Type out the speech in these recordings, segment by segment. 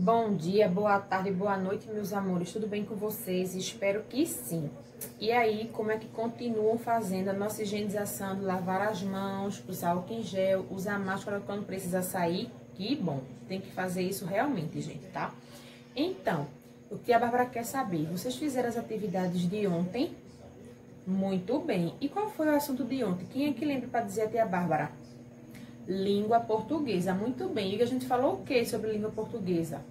Bom dia, boa tarde, boa noite, meus amores. Tudo bem com vocês? Espero que sim. E aí, como é que continuam fazendo a nossa higienização, de lavar as mãos, usar álcool em gel, usar máscara quando precisa sair? Que bom, tem que fazer isso realmente, gente, tá? Então, o que a Bárbara quer saber? Vocês fizeram as atividades de ontem? Muito bem. E qual foi o assunto de ontem? Quem é que lembra para dizer a tia Bárbara? Língua portuguesa. Muito bem. E a gente falou o que sobre língua portuguesa?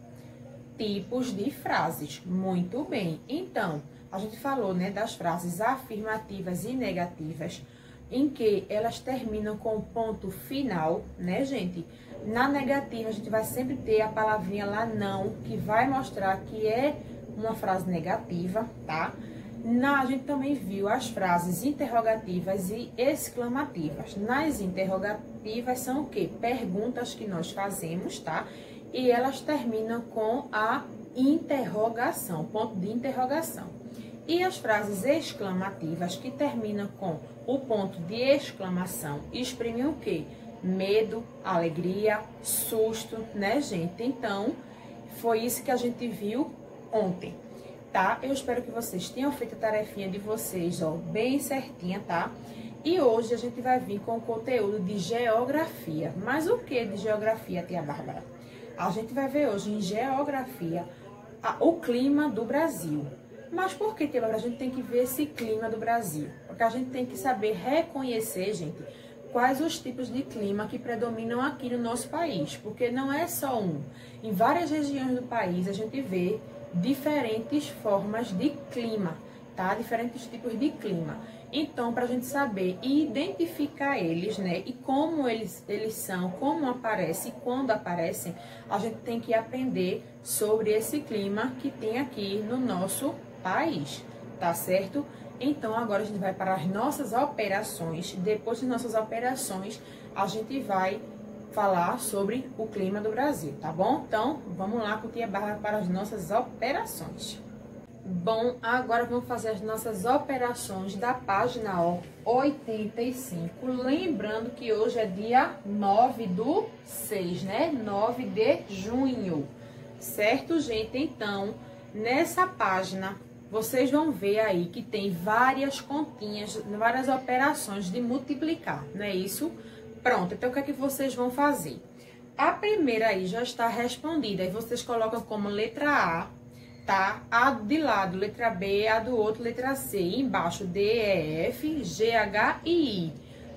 Tipos de frases. Muito bem. Então, a gente falou, né, das frases afirmativas e negativas, em que elas terminam com o ponto final, né, gente? Na negativa, a gente vai sempre ter a palavrinha lá não, que vai mostrar que é uma frase negativa, tá? A gente também viu as frases interrogativas e exclamativas. Nas interrogativas são o quê? Perguntas que nós fazemos, tá? E elas terminam com a interrogação, ponto de interrogação. E as frases exclamativas que terminam com o ponto de exclamação exprimem o quê? Medo, alegria, susto, né, gente? Então, foi isso que a gente viu ontem, tá? Eu espero que vocês tenham feito a tarefinha de vocês, ó, bem certinha, tá? E hoje a gente vai vir com o conteúdo de geografia. Mas o que de geografia, tia Bárbara? A gente vai ver hoje em geografia o clima do Brasil. Mas por que, tia Bárbara, a gente tem que ver esse clima do Brasil? Porque a gente tem que saber reconhecer, gente, quais os tipos de clima que predominam aqui no nosso país. Porque não é só um. Em várias regiões do país a gente vê diferentes formas de clima, tá? Diferentes tipos de clima. Então, para a gente saber e identificar eles, né? E como eles são, como aparecem, quando aparecem, a gente tem que aprender sobre esse clima que tem aqui no nosso país, tá certo? Então, agora a gente vai para as nossas operações. Depois das nossas operações, a gente vai falar sobre o clima do Brasil, tá bom? Então, vamos lá com tia Bárbara para as nossas operações. Bom, agora vamos fazer as nossas operações da página, ó, 85. Lembrando que hoje é dia 9/6, né? 9 de junho, certo, gente? Então, nessa página, vocês vão ver aí que tem várias continhas, várias operações de multiplicar, não é isso? Pronto, então o que é que vocês vão fazer? A primeira aí já está respondida, aí vocês colocam como letra A, tá? A de lado, letra B, a do outro, letra C. E embaixo, D, E, F, G, H e I.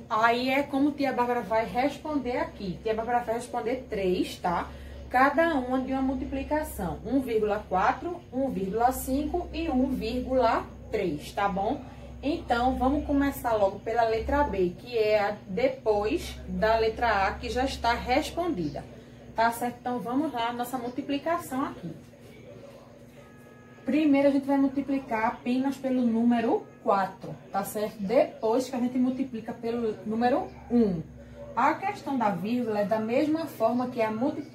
Aí é como tia Bárbara vai responder aqui. Tia Bárbara vai responder 3, tá? Cada uma de uma multiplicação. 1,4, 1,5 e 1,3, tá bom? Então, vamos começar logo pela letra B, que é a depois da letra A, que já está respondida. Tá certo? Então, vamos lá, nossa multiplicação aqui. Primeiro, a gente vai multiplicar apenas pelo número 4, tá certo? Depois que a gente multiplica pelo número 1. A questão da vírgula é da mesma forma que a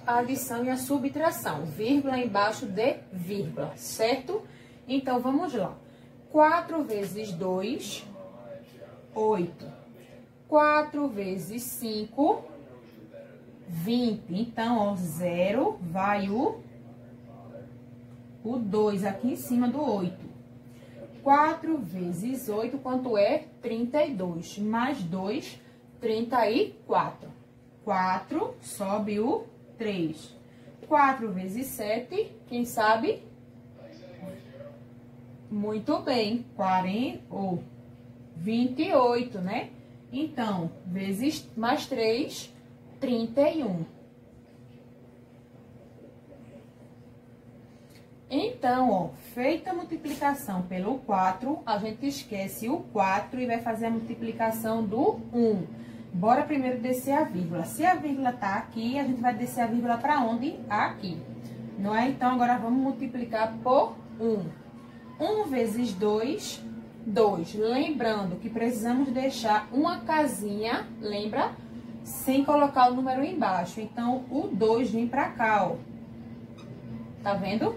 adição e a subtração. Vírgula embaixo de vírgula, certo? Então, vamos lá. 4 vezes 2, 8. 4 vezes 5, 20. Então, ó, 0 vai o 2 aqui em cima do 8. 4 vezes 8, quanto é? 32. Mais 2, 34. 4, sobe o 3. 4 vezes 7, quem sabe? Muito bem, 40 ou 28, né? Então, vezes mais 3, 31. Então, ó, feita a multiplicação pelo 4, a gente esquece o 4 e vai fazer a multiplicação do 1. Bora primeiro descer a vírgula. Se a vírgula tá aqui, a gente vai descer a vírgula para onde? Aqui. Não é? Então, agora vamos multiplicar por 1. 1 vezes 2, 2. Lembrando que precisamos deixar uma casinha, lembra? Sem colocar o número embaixo. Então, o 2 vem pra cá, ó. Tá vendo?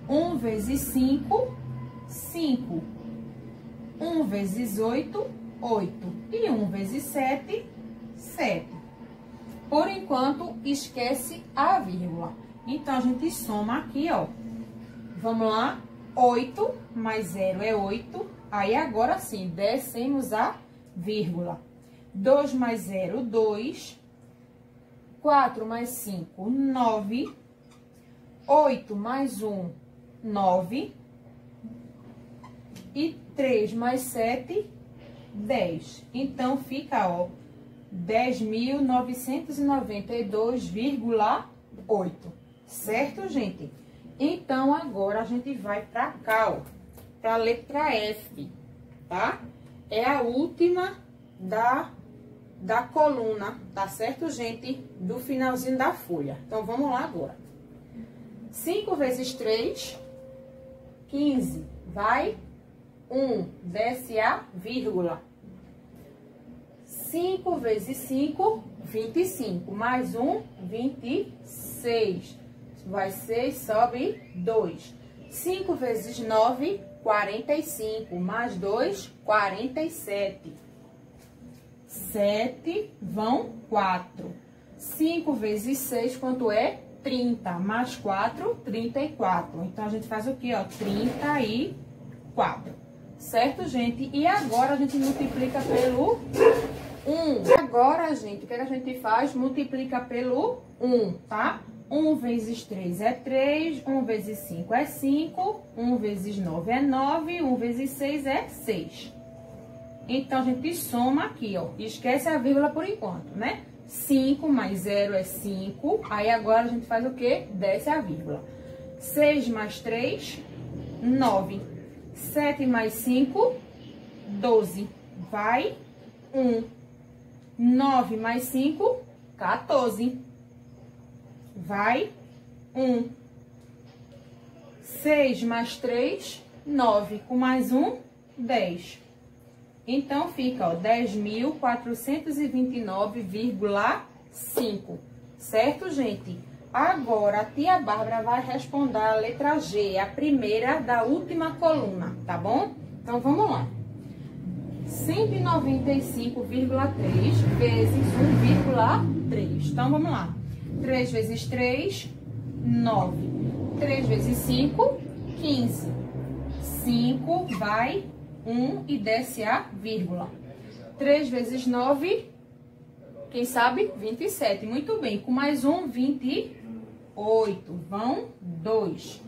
1 vezes 5, 5. 1 vezes 8, 8. E 1 vezes 7, 7. Por enquanto, esquece a vírgula. Então, a gente soma aqui, ó. Vamos lá. 8 mais 0 é 8. Aí, agora sim, descemos a vírgula. 2 mais 0, 2. 4 mais 5, 9. 8 mais 1, 9. E 3 mais 7, 10. Então, fica, ó, 10.992,8. Certo, gente? Então, agora a gente vai pra cá, ó. Pra letra F, tá? É a última da coluna, tá certo, gente? Do finalzinho da folha. Então, vamos lá agora. 5 vezes 3, 15. Vai. 1, desce a vírgula. 5 vezes 5, 25. Mais 1, 26. Vai 6, sobe 2. 5 vezes 9, 45. Mais 2, 47. 7, vão 4. 5 vezes 6, quanto é? 30. Mais 4, 34. Então, a gente faz o quê, ó? 34. Certo, gente? E agora, a gente multiplica pelo 1. Agora, gente, o que a gente faz? Multiplica pelo 1, tá? 1 vezes 3 é 3, 1 vezes 5 é 5, 1 vezes 9 é 9, 1 vezes 6 é 6. Então, a gente soma aqui, ó. Esquece a vírgula por enquanto, né? 5 mais 0 é 5. Aí, agora, a gente faz o quê? Desce a vírgula. 6 mais 3, 9. 7 mais 5, 12. Vai, 1. 9 mais 5, 14. Vai, 1. 6 mais 3, 9. Com mais 1, 10. Então, fica, ó, 10.429,5. Certo, gente? Agora, a tia Bárbara vai responder a letra G, a primeira da última coluna, tá bom? Então, vamos lá. 195,3 vezes 1,3. Então, vamos lá. 3 vezes 3, 9. 3 vezes 5, 15. 5 vai 1 e desce a vírgula. 3 vezes 9, quem sabe? 27. Muito bem. Com mais 1, 28. Vão 2.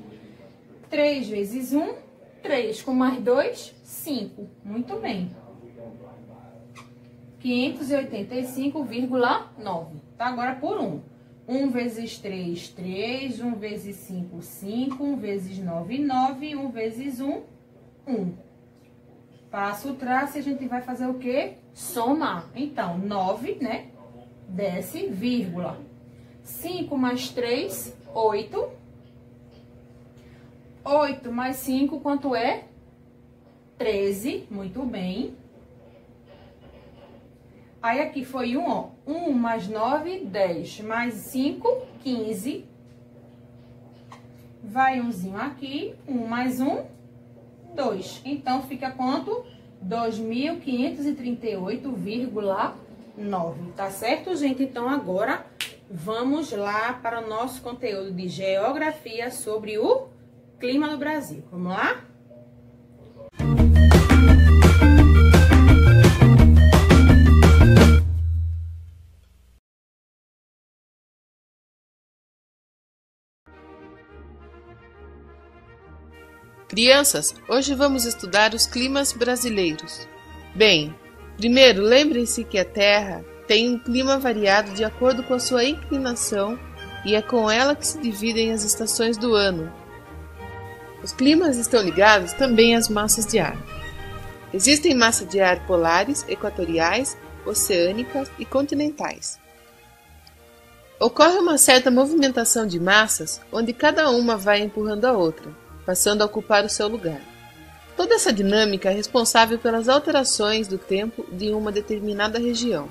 3 vezes 1, 3. Com mais 2, 5. Muito bem. 585,9. Tá? Agora por 1. 1 vezes 3, 3. 1 vezes 5, 5. 1 vezes 9, 9. 1 vezes 1, 1. Passa o traço e a gente vai fazer o quê? Somar. Então, 9, né? Desce, vírgula. 5 mais 3, 8. 8 mais 5, quanto é? 13. Muito bem. Aí, aqui foi 1, ó. 1 mais 9, 10. Mais 5, 15. Vai umzinho aqui. 1 mais 1, 2. Então, fica quanto? 2.538,9. Tá certo, gente? Então, agora, vamos lá para o nosso conteúdo de geografia sobre o clima do Brasil. Vamos lá? Crianças, hoje vamos estudar os climas brasileiros. Bem, primeiro lembrem-se que a Terra tem um clima variado de acordo com a sua inclinação e é com ela que se dividem as estações do ano. Os climas estão ligados também às massas de ar. Existem massas de ar polares, equatoriais, oceânicas e continentais. Ocorre uma certa movimentação de massas, onde cada uma vai empurrando a outra, passando a ocupar o seu lugar. Toda essa dinâmica é responsável pelas alterações do tempo de uma determinada região.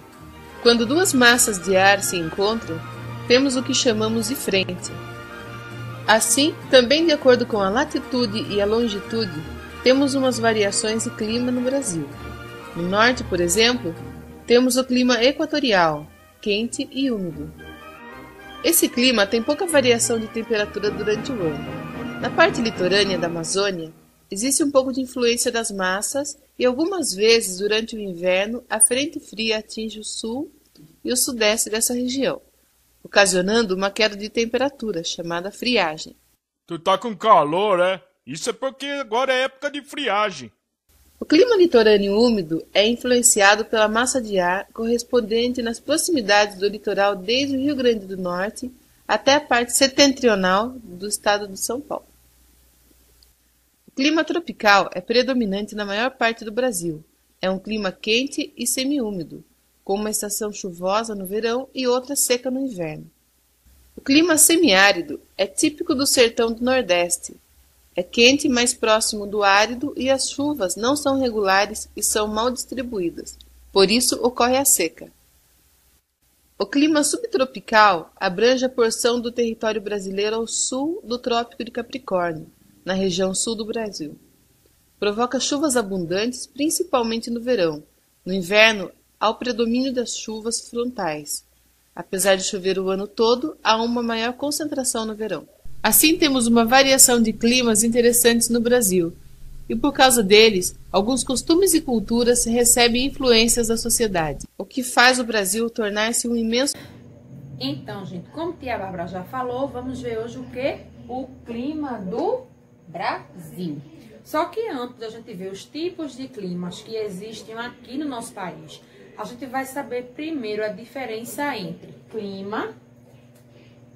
Quando duas massas de ar se encontram, temos o que chamamos de frente. Assim, também de acordo com a latitude e a longitude, temos umas variações de clima no Brasil. No norte, por exemplo, temos o clima equatorial, quente e úmido. Esse clima tem pouca variação de temperatura durante o ano. Na parte litorânea da Amazônia, existe um pouco de influência das massas e algumas vezes, durante o inverno, a frente fria atinge o sul e o sudeste dessa região, ocasionando uma queda de temperatura, chamada friagem. Tu tá com calor, é? Isso é porque agora é época de friagem. O clima litorâneo úmido é influenciado pela massa de ar correspondente nas proximidades do litoral desde o Rio Grande do Norte até a parte setentrional do estado de São Paulo. O clima tropical é predominante na maior parte do Brasil. É um clima quente e semiúmido, com uma estação chuvosa no verão e outra seca no inverno. O clima semiárido é típico do sertão do Nordeste. É quente mais próximo do árido e as chuvas não são regulares e são mal distribuídas. Por isso ocorre a seca. O clima subtropical abrange a porção do território brasileiro ao sul do Trópico de Capricórnio, na região sul do Brasil. Provoca chuvas abundantes, principalmente no verão. No inverno, há o predomínio das chuvas frontais. Apesar de chover o ano todo, há uma maior concentração no verão. Assim, temos uma variação de climas interessantes no Brasil, e por causa deles, alguns costumes e culturas recebem influências da sociedade, o que faz o Brasil tornar-se um imenso... Então, gente, como tia Bárbara já falou, vamos ver hoje o que? O clima do Brasil. Só que antes da gente ver os tipos de climas que existem aqui no nosso país, a gente vai saber primeiro a diferença entre clima,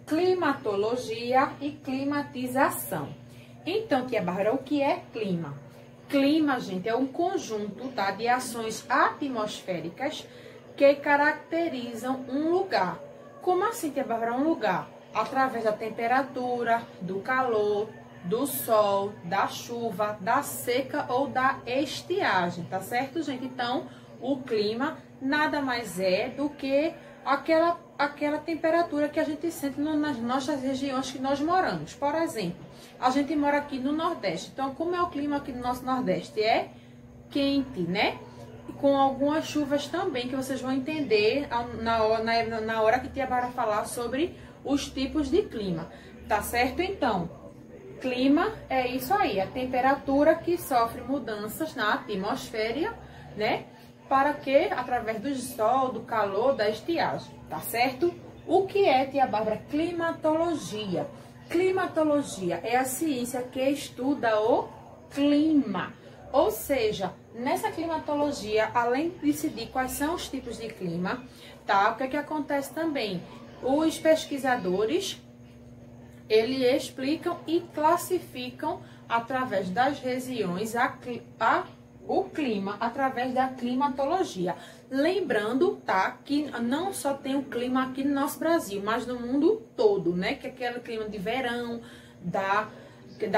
climatologia e climatização. Então, tia Bárbara, o que é clima? Clima, gente, é um conjunto, tá, de ações atmosféricas que caracterizam um lugar. Como assim, tia Bárbara, um lugar? Através da temperatura, do calor, do sol, da chuva, da seca ou da estiagem, tá certo, gente? Então, o clima nada mais é do que aquela temperatura que a gente sente nas nossas regiões que nós moramos. Por exemplo, a gente mora aqui no Nordeste. Então, como é o clima aqui no nosso Nordeste? É quente, né? E com algumas chuvas também, que vocês vão entender na hora que tia Bárbara falar sobre os tipos de clima. Tá certo? Então, clima é isso aí, a temperatura que sofre mudanças na atmosfera, né? Para que, através do sol, do calor, da estiagem, tá certo? O que é, tia Bárbara? Climatologia. Climatologia é a ciência que estuda o clima. Ou seja, nessa climatologia, além de decidir quais são os tipos de clima, tá? O que é que acontece também? Os pesquisadores, eles explicam e classificam através das regiões o clima através da climatologia. Lembrando, tá, que não só tem o clima aqui no nosso Brasil, mas no mundo todo, né? Que é aquele clima de verão, da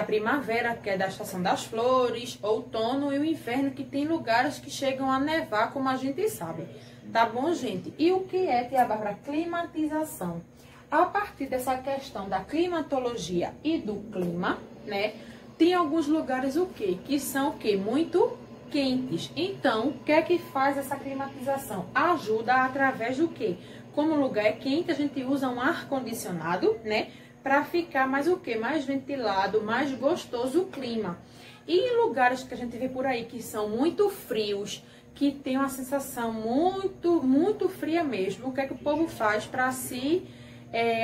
primavera, que é da estação das flores, outono e o inverno, que tem lugares que chegam a nevar, como a gente sabe. Tá bom, gente? E o que é, tia Bárbara? Climatização. A partir dessa questão da climatologia e do clima, né? Tem alguns lugares o quê? Que são o quê? Muito quentes. Então, o que é que faz essa climatização? Ajuda através do quê? Como o lugar é quente, a gente usa um ar-condicionado, né? Para ficar mais o quê? Mais ventilado, mais gostoso o clima. E em lugares que a gente vê por aí que são muito frios, que tem uma sensação muito fria mesmo, o que é que o povo faz para se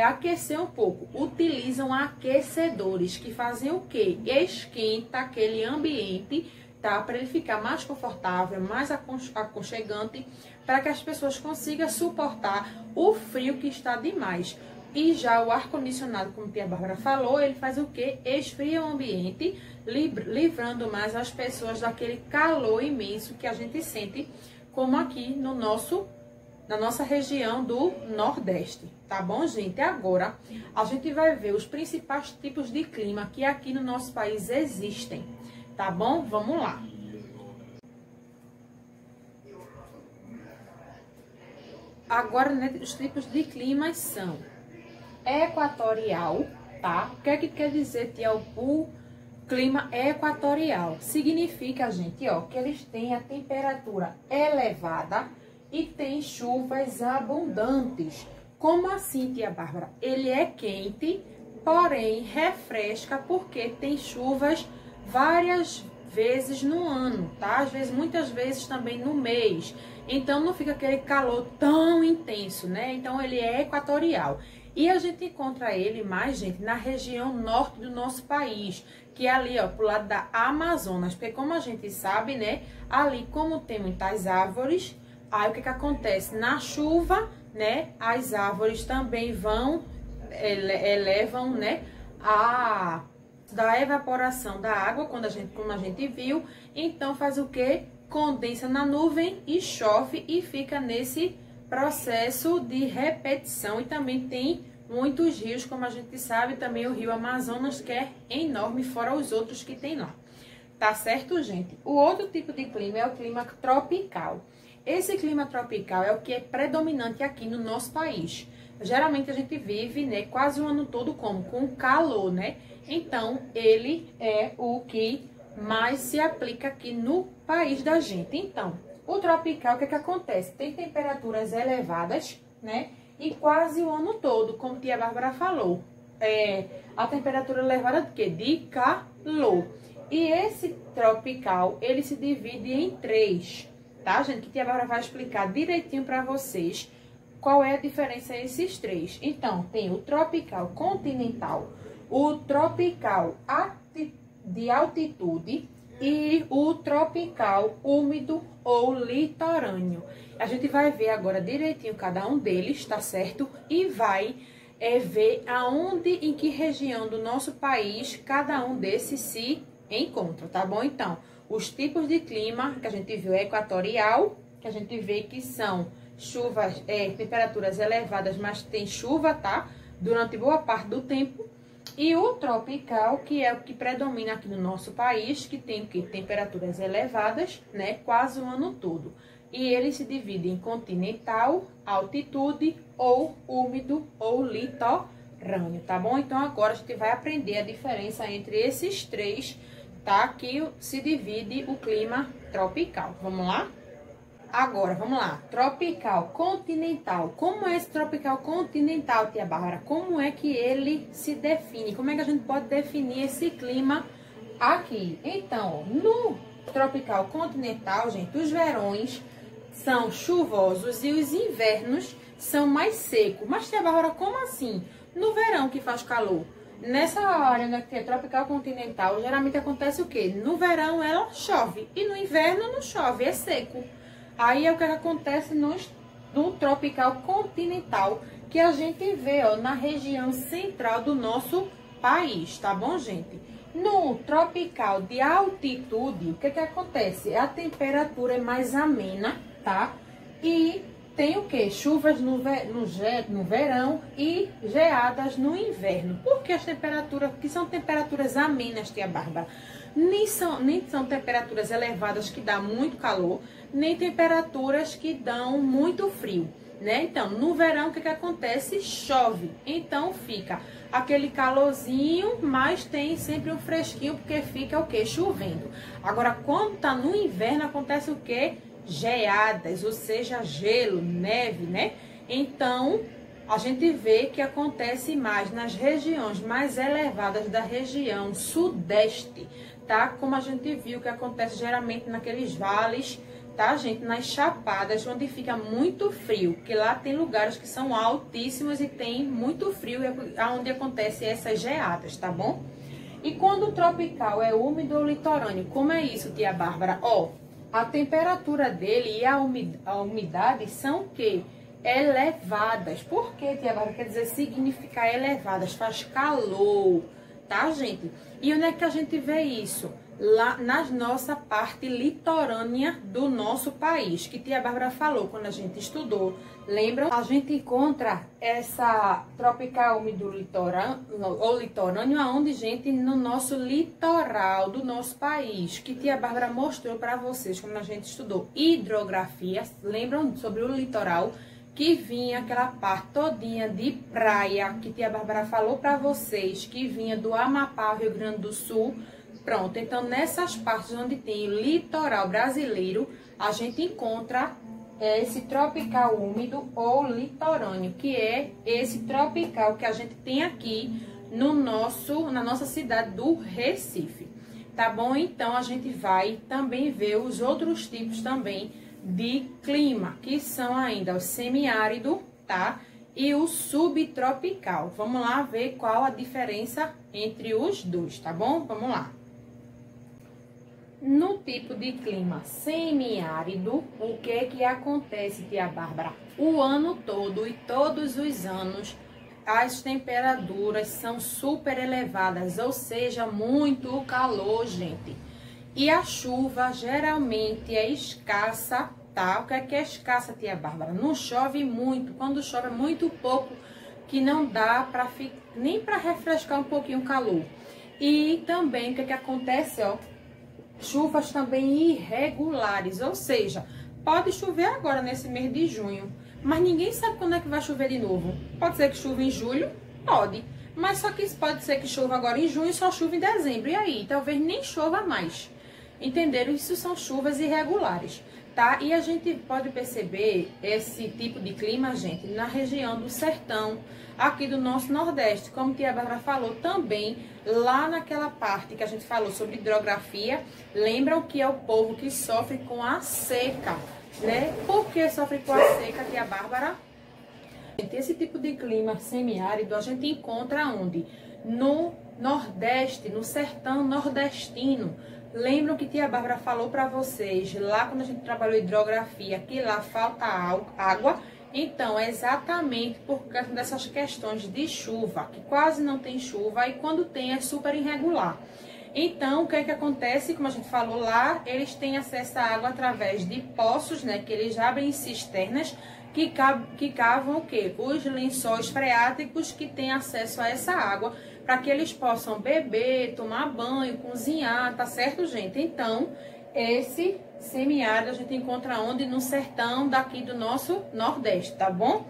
aquecer um pouco? Utilizam aquecedores que fazem o quê? Esquenta aquele ambiente, tá? Para ele ficar mais confortável, mais aconchegante, para que as pessoas consigam suportar o frio que está demais. E já o ar-condicionado, como a tia Bárbara falou, ele faz o quê? Esfria o ambiente, livrando mais as pessoas daquele calor imenso que a gente sente, como aqui na nossa região do Nordeste. Tá bom, gente? Agora, a gente vai ver os principais tipos de clima que aqui no nosso país existem. Tá bom? Vamos lá. Agora, né, os tipos de climas são equatorial, tá? O que é que quer dizer, tia, o clima equatorial? Significa, gente, ó, que eles têm a temperatura elevada e tem chuvas abundantes. Como assim, tia Bárbara? Ele é quente, porém refresca porque tem chuvas várias vezes no ano, tá? Às vezes, muitas vezes também no mês. Então não fica aquele calor tão intenso, né? Então ele é equatorial. E a gente encontra ele mais, gente, na região norte do nosso país, que é ali, ó, pro lado da Amazonas. Porque como a gente sabe, né, ali como tem muitas árvores, aí o que acontece? Na chuva, né, as árvores também vão, elevam, né, da evaporação da água, como a gente viu. Então faz o quê? Condensa na nuvem e chove e fica nesse processo de repetição. E também tem muitos rios, como a gente sabe, também o rio Amazonas, que é enorme, fora os outros que tem lá. Tá certo, gente? O outro tipo de clima é o clima tropical. Esse clima tropical é o que é predominante aqui no nosso país. Geralmente a gente vive, né, quase o ano todo como? Com calor, né? Então, ele é o que mais se aplica aqui no país da gente. Então, o tropical, o que acontece? Tem temperaturas elevadas, né? E quase o ano todo, como tia Bárbara falou. A temperatura elevada de quê? De calor. E esse tropical, ele se divide em 3, tá, gente? Que tia Bárbara vai explicar direitinho para vocês qual é a diferença entre esses 3. Então, tem o tropical continental, o tropical de altitude e o tropical úmido ou litorâneo. A gente vai ver agora direitinho cada um deles, tá certo? E vai ver aonde, em que região do nosso país cada um desses se encontra, tá bom? Então, os tipos de clima que a gente viu é equatorial, que a gente vê que são chuvas, temperaturas elevadas, mas tem chuva, tá? Durante boa parte do tempo. E o tropical, que é o que predomina aqui no nosso país, que tem temperaturas elevadas, né? Quase o ano todo. E ele se divide em continental, altitude, ou úmido, ou litorâneo, tá bom? Então, agora a gente vai aprender a diferença entre esses 3, tá? Que se divide o clima tropical. Vamos lá? Agora, vamos lá. Tropical continental. Como é esse tropical continental, tia Bárbara? Como é que ele se define? Como é que a gente pode definir esse clima aqui? Então, no tropical continental, gente, os verões são chuvosos e os invernos são mais secos. Mas, tia Bárbara, como assim? No verão que faz calor. Nessa área, né, que é tropical continental, geralmente acontece o quê? No verão ela chove e no inverno não chove, é seco. Aí é o que acontece no tropical continental, que a gente vê, ó, na região central do nosso país, tá bom, gente? No tropical de altitude, o que acontece? A temperatura é mais amena, tá? E tem o quê? Chuvas no verão e geadas no inverno. Por que as temperaturas, que são temperaturas amenas, tia Bárbara? Nem são temperaturas elevadas que dá muito calor, nem temperaturas que dão muito frio, né? Então, no verão, o que acontece? Chove. Então, fica aquele calorzinho, mas tem sempre um fresquinho, porque fica o quê? Chovendo. Agora, quando tá no inverno, acontece o quê? Geadas, ou seja, gelo, neve, né? Então, a gente vê que acontece mais nas regiões mais elevadas da região sudeste, tá? Como a gente viu que acontece geralmente naqueles vales, tá, gente? Nas chapadas, onde fica muito frio, porque lá tem lugares que são altíssimos e tem muito frio, onde acontecem essas geadas, tá bom? E quando o tropical é úmido ou litorâneo, como é isso, tia Bárbara? Ó, a temperatura dele e a umidade são o quê? Elevadas. Por que, tia Bárbara? Quer dizer, significa elevadas, faz calor, tá, gente? E onde é que a gente vê isso? Lá na nossa parte litorânea do nosso país, que tia Bárbara falou quando a gente estudou. Lembram? A gente encontra essa tropical úmido litorâneo aonde, gente? No nosso litoral do nosso país, que tia Bárbara mostrou para vocês quando a gente estudou hidrografia. Lembram sobre o litoral? Que vinha aquela parte todinha de praia, que tia Bárbara falou para vocês, que vinha do Amapá, Rio Grande do Sul. Pronto, então nessas partes onde tem o litoral brasileiro, a gente encontra é esse tropical úmido ou litorâneo, que é esse tropical que a gente tem aqui na nossa cidade do Recife. Tá bom? Então, a gente vai também ver os outros tipos também de clima, que são ainda o semiárido, tá? E o subtropical. Vamos lá ver qual a diferença entre os dois, tá bom? Vamos lá. No tipo de clima semiárido, o que acontece, tia Bárbara? O ano todo e todos os anos, as temperaturas são super elevadas, ou seja, muito calor, gente. E a chuva geralmente é escassa, tá? O que é escassa, tia Bárbara? Não chove muito. Quando chove é muito pouco, que não dá nem para refrescar um pouquinho o calor. E também o que acontece, ó? Chuvas também irregulares, ou seja, pode chover agora nesse mês de junho, mas ninguém sabe quando é que vai chover de novo. Pode ser que chova em julho? Pode. Mas só que pode ser que chova agora em junho e só chuva em dezembro. E aí, talvez nem chova mais. Entenderam? Isso são chuvas irregulares, tá? E a gente pode perceber esse tipo de clima, gente, na região do sertão, aqui do nosso Nordeste. Como a tia Bárbara falou também, lá naquela parte que a gente falou sobre hidrografia, lembram que é o povo que sofre com a seca, né? Por que sofre com a seca, tia Bárbara? Esse tipo de clima semiárido a gente encontra onde? No Nordeste, no sertão nordestino. Lembram que tia Bárbara falou para vocês, lá quando a gente trabalhou hidrografia, que lá falta água? Então, é exatamente por causa dessas questões de chuva, que quase não tem chuva e quando tem é super irregular. Então, o que acontece? Como a gente falou lá, eles têm acesso à água através de poços, né? Que eles abrem cisternas que cavam o quê? Os lençóis freáticos que têm acesso a essa água para que eles possam beber, tomar banho, cozinhar, tá certo, gente? Então, esse semiárido a gente encontra onde? No sertão daqui do nosso Nordeste, tá bom?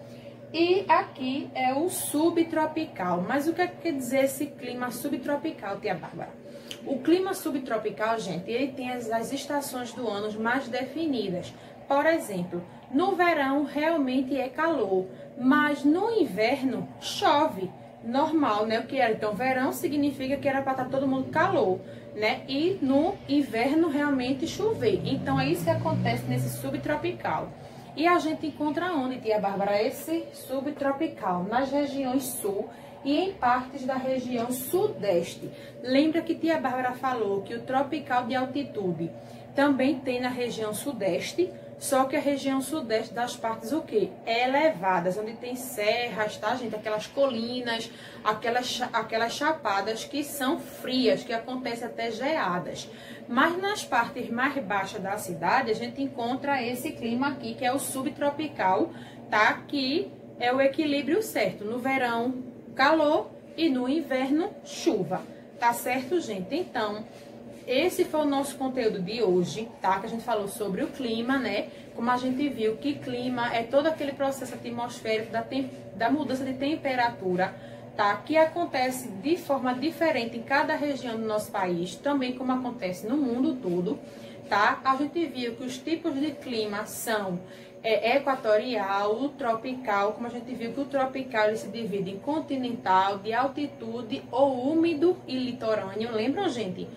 E aqui é o subtropical. Mas o que quer dizer esse clima subtropical, tia Bárbara? O clima subtropical, gente, ele tem as estações do ano mais definidas. Por exemplo, no verão realmente é calor, mas no inverno chove. Normal, né? O que era? Então, verão significa que era para estar todo mundo calor, né? E no inverno realmente chover. Então, é isso que acontece nesse subtropical. E a gente encontra onde, tia Bárbara? Esse subtropical, nas regiões sul e em partes da região sudeste. Lembra que tia Bárbara falou que o tropical de altitude também tem na região sudeste, só que a região sudeste das partes o quê? Elevadas, onde tem serras, tá, gente? Aquelas colinas, aquelas chapadas que são frias, que acontecem até geadas. Mas nas partes mais baixas da cidade, a gente encontra esse clima aqui, que é o subtropical, tá? Que é o equilíbrio certo. No verão, calor e no inverno, chuva. Tá certo, gente? Então, esse foi o nosso conteúdo de hoje, tá? Que a gente falou sobre o clima, né? Como a gente viu que clima é todo aquele processo atmosférico da mudança de temperatura, tá? Que acontece de forma diferente em cada região do nosso país, também como acontece no mundo todo, tá? A gente viu que os tipos de clima são equatorial, o tropical, como a gente viu que o tropical ele se divide em continental, de altitude ou úmido e litorâneo, lembram, gente?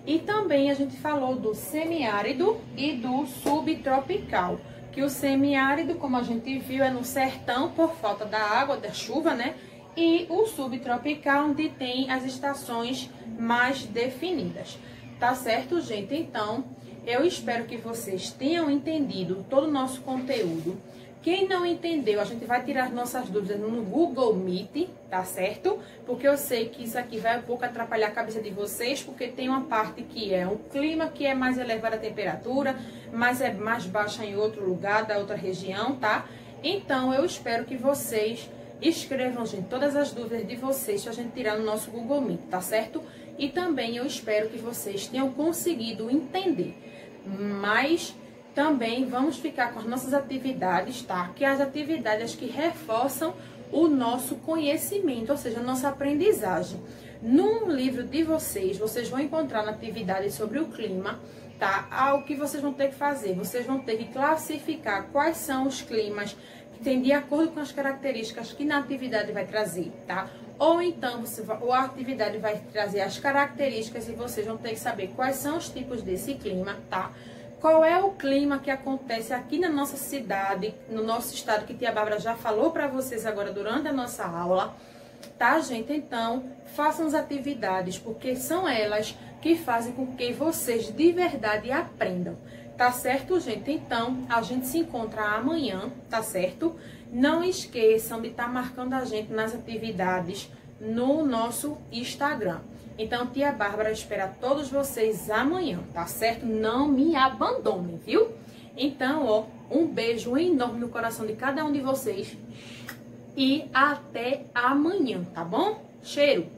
E também a gente falou do semiárido e do subtropical, que o semiárido, como a gente viu, é no sertão por falta da água, da chuva, né? E o subtropical, onde tem as estações mais definidas. Tá certo, gente? Então, eu espero que vocês tenham entendido todo o nosso conteúdo. Quem não entendeu, a gente vai tirar nossas dúvidas no Google Meet, tá certo? Porque eu sei que isso aqui vai um pouco atrapalhar a cabeça de vocês, porque tem uma parte que é um clima que é mais elevada a temperatura, mas é mais baixa em outro lugar, da outra região, tá? Então, eu espero que vocês escrevam, gente, todas as dúvidas de vocês pra gente tirar no nosso Google Meet, tá certo? E também eu espero que vocês tenham conseguido entender, mas também vamos ficar com as nossas atividades, tá? Que as atividades que reforçam o nosso conhecimento, ou seja, a nossa aprendizagem. Num livro de vocês vão encontrar na atividade sobre o clima tá? O que vocês vão ter que fazer? Vocês vão ter que classificar quais são os climas que tem de acordo com as características que na atividade vai trazer, tá? Ou então, ou a atividade vai trazer as características e vocês vão ter que saber quais são os tipos desse clima, tá? Qual é o clima que acontece aqui na nossa cidade, no nosso estado, que Tia Bárbara já falou para vocês agora durante a nossa aula, tá, gente? Então, façam as atividades, porque são elas que fazem com que vocês de verdade aprendam, tá certo, gente? Então, a gente se encontra amanhã, tá certo? Não esqueçam de estar marcando a gente nas atividades no nosso Instagram. Então, Tia Bárbara espera todos vocês amanhã, tá certo? Não me abandonem, viu? Então, ó, um beijo enorme no coração de cada um de vocês e até amanhã, tá bom? Cheiro!